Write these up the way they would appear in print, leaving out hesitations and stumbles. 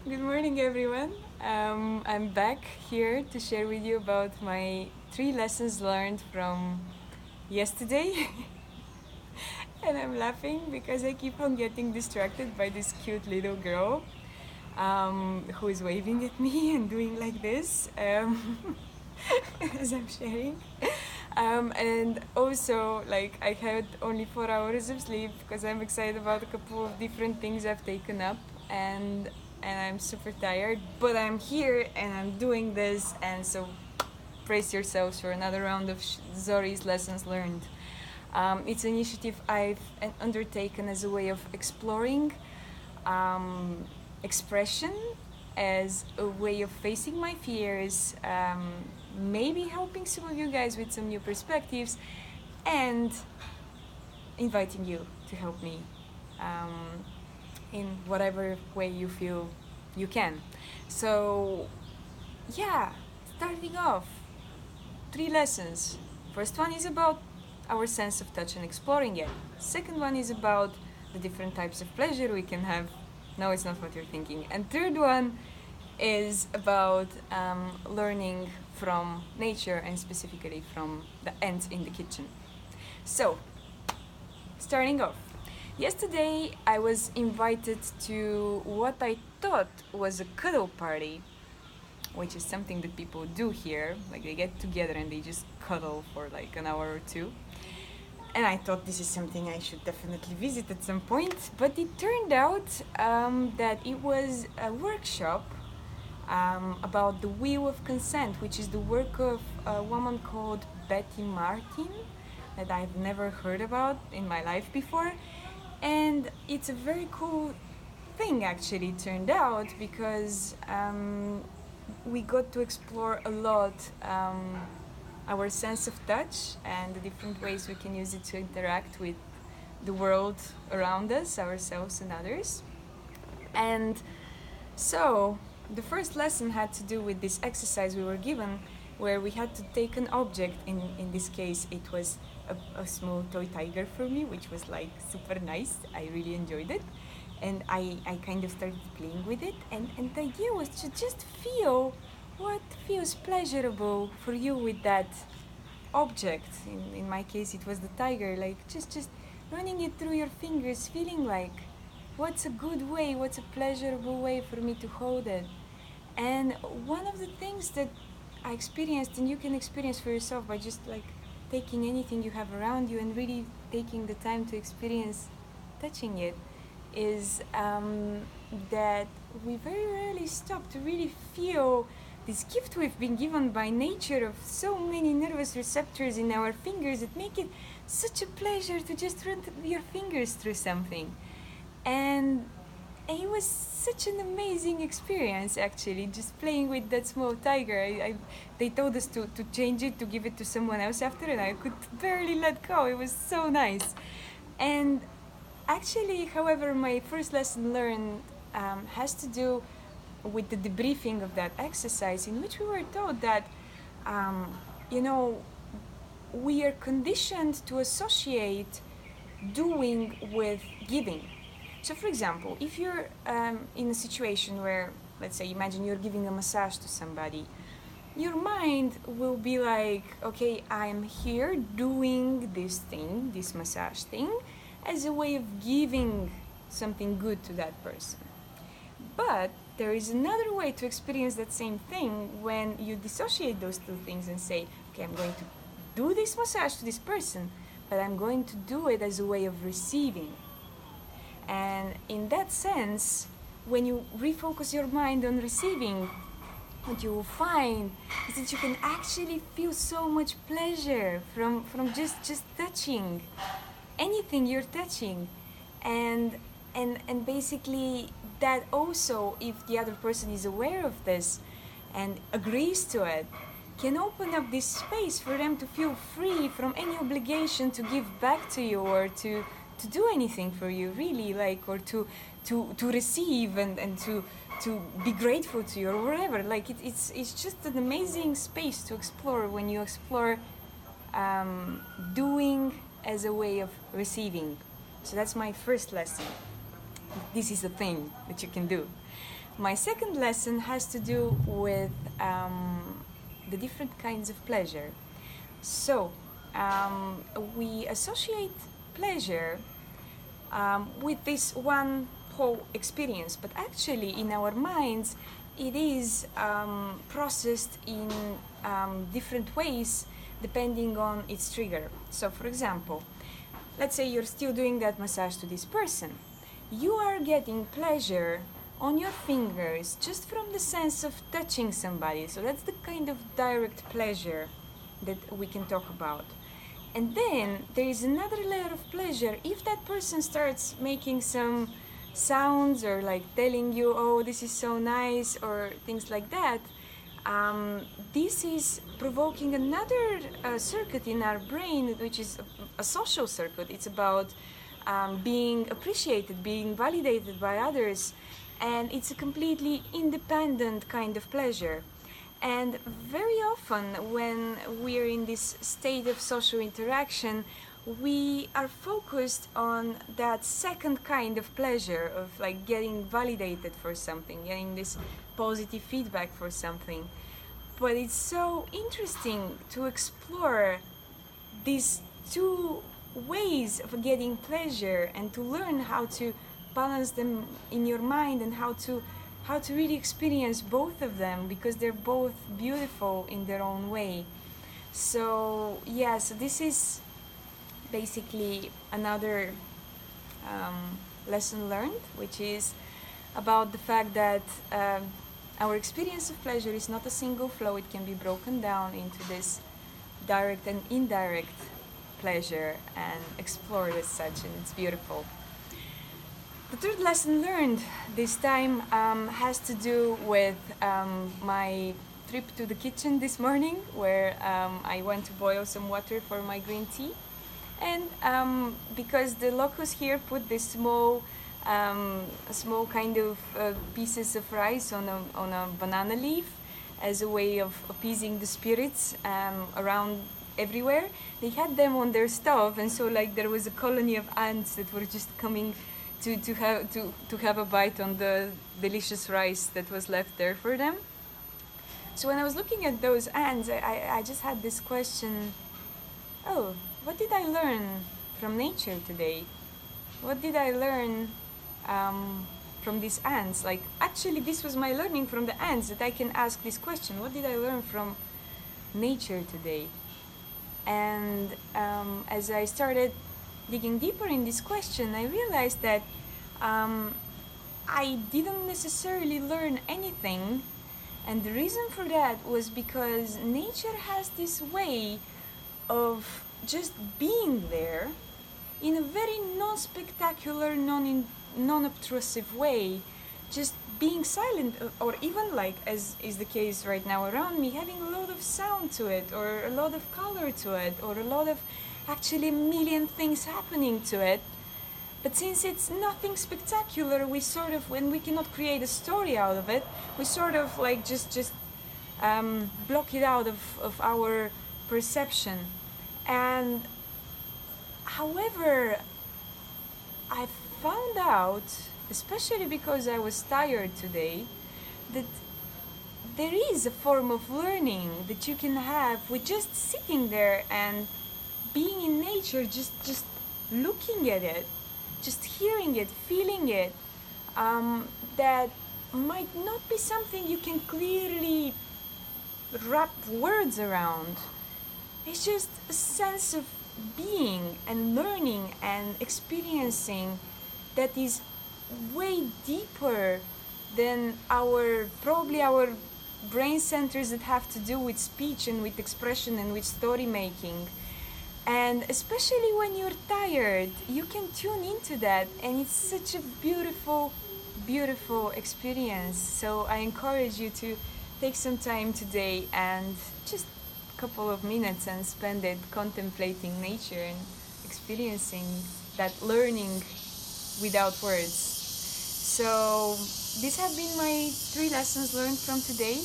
Good morning, everyone. I'm back here to share with you about my 3 lessons learned from yesterday. And I'm laughing because I keep on getting distracted by this cute little girl who is waving at me and doing like this as I'm sharing. And also, like, I had only 4 hours of sleep because I'm excited about a couple of different things I've taken up, and I'm super tired. But I'm here and I'm doing this, and so brace yourselves for another round of Zori's lessons learned. It's an initiative I've undertaken as a way of exploring expression, as a way of facing my fears, maybe helping some of you guys with some new perspectives, and inviting you to help me in whatever way you feel you can. So, yeah, starting off, 3 lessons. First one is about our sense of touch and exploring it. Second one is about the different types of pleasure we can have. No, it's not what you're thinking. And third one is about learning from nature, and specifically from the ants in the kitchen. So, starting off, yesterday I was invited to what I thought was a cuddle party, which is something that people do here. Like, they get together and they just cuddle for like an hour or two. And I thought this is something I should definitely visit at some point. But it turned out that it was a workshop about the Wheel of Consent, which is the work of a woman called Betty Martin, that I've never heard about in my life before. And it's a very cool thing, actually, it turned out, because we got to explore a lot our sense of touch and the different ways we can use it to interact with the world around us, ourselves and others. And so the first lesson had to do with this exercise we were given, where we had to take an object. In this case, it was a small toy tiger for me, which was like super nice. I really enjoyed it. And I kind of started playing with it. And the idea was to just feel what feels pleasurable for you with that object. In my case, it was the tiger. Like, just running it through your fingers, feeling like, what's a good way, what's a pleasurable way for me to hold it. And one of the things that I experienced, and you can experience for yourself by just like taking anything you have around you and really taking the time to experience touching it, is that we very rarely stop to really feel this gift we've been given by nature of so many nervous receptors in our fingers that make it such a pleasure to just run your fingers through something. And it was such an amazing experience, actually, just playing with that small tiger. They told us to change it, to give it to someone else after, and I could barely let go. It was so nice. And actually, however, my first lesson learned has to do with the debriefing of that exercise, in which we were told that, we are conditioned to associate doing with giving. So, for example, if you're in a situation where, let's say, imagine you're giving a massage to somebody, your mind will be like, okay, I'm here doing this thing, this massage thing, as a way of giving something good to that person. But there is another way to experience that same thing when you dissociate those two things and say, okay, I'm going to do this massage to this person, but I'm going to do it as a way of receiving. And in that sense, when you refocus your mind on receiving, what you will find is that you can actually feel so much pleasure from just touching anything you're touching. And basically, that also, if the other person is aware of this and agrees to it, can open up this space for them to feel free from any obligation to give back to you, or to do anything for you, really, like, or to receive and to be grateful to you, or whatever. Like, it's just an amazing space to explore when you explore doing as a way of receiving. So that's my first lesson. This is a thing that you can do. my second lesson has to do with the different kinds of pleasure. So, we associate pleasure with this one whole experience, but actually in our minds it is processed in different ways depending on its trigger. So for example, let's say you're still doing that massage to this person. You are getting pleasure on your fingers just from the sense of touching somebody. So that's the kind of direct pleasure that we can talk about. And then there is another layer of pleasure if that person starts making some sounds or like telling you, oh, this is so nice, or things like that. This is provoking another circuit in our brain, which is a social circuit. It's about being appreciated, being validated by others, and it's a completely independent kind of pleasure. And very often when we're in this state of social interaction, we are focused on that second kind of pleasure of like getting validated for something, getting this positive feedback for something. But it's so interesting to explore these two ways of getting pleasure and to learn how to balance them in your mind and how to really experience both of them, because they're both beautiful in their own way. So yeah, so this is basically another lesson learned, which is about the fact that our experience of pleasure is not a single flow. It can be broken down into this direct and indirect pleasure and explored as such, and it's beautiful. The third lesson learned this time has to do with my trip to the kitchen this morning, where I went to boil some water for my green tea. And because the locals here put this small kind of pieces of rice on a banana leaf as a way of appeasing the spirits around everywhere, they had them on their stove, and so like there was a colony of ants that were just coming to have a bite on the delicious rice that was left there for them. So when I was looking at those ants, I just had this question: oh, what did I learn from nature today? What did I learn from these ants? Like, actually, this was my learning from the ants, that I can ask this question: what did I learn from nature today? And as I started digging deeper in this question, I realized that I didn't necessarily learn anything, and the reason for that was because nature has this way of just being there in a very non-spectacular, non-obtrusive way, just being silent, or even like, as is the case right now around me, having a lot of sound to it, or a lot of color to it, or a lot of actually a million things happening to it. But since it's nothing spectacular, we sort of, when we cannot create a story out of it, we sort of like just block it out of our perception. And however, I found out, especially because I was tired today, that there is a form of learning that you can have with just sitting there and being in nature, just looking at it, just hearing it, feeling it, that might not be something you can clearly wrap words around. It's just a sense of being and learning and experiencing that is way deeper than probably our brain centers that have to do with speech and with expression and with story making. And especially when you're tired, you can tune into that, and it's such a beautiful, beautiful experience. So I encourage you to take some time today and just a couple of minutes and spend it contemplating nature and experiencing that learning without words. So these have been my 3 lessons learned from today.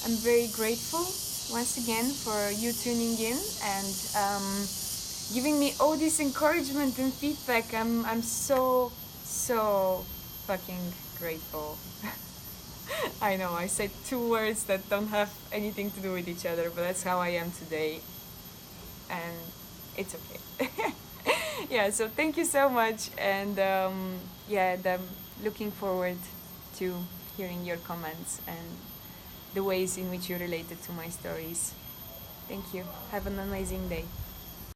I'm very grateful once again for you tuning in and giving me all this encouragement and feedback. I'm so fucking grateful. I know I said two words that don't have anything to do with each other, but that's how I am today, and it's okay. Yeah, so thank you so much, and yeah, I'm looking forward to hearing your comments and the ways in which you related to my stories. Thank you. Have an amazing day.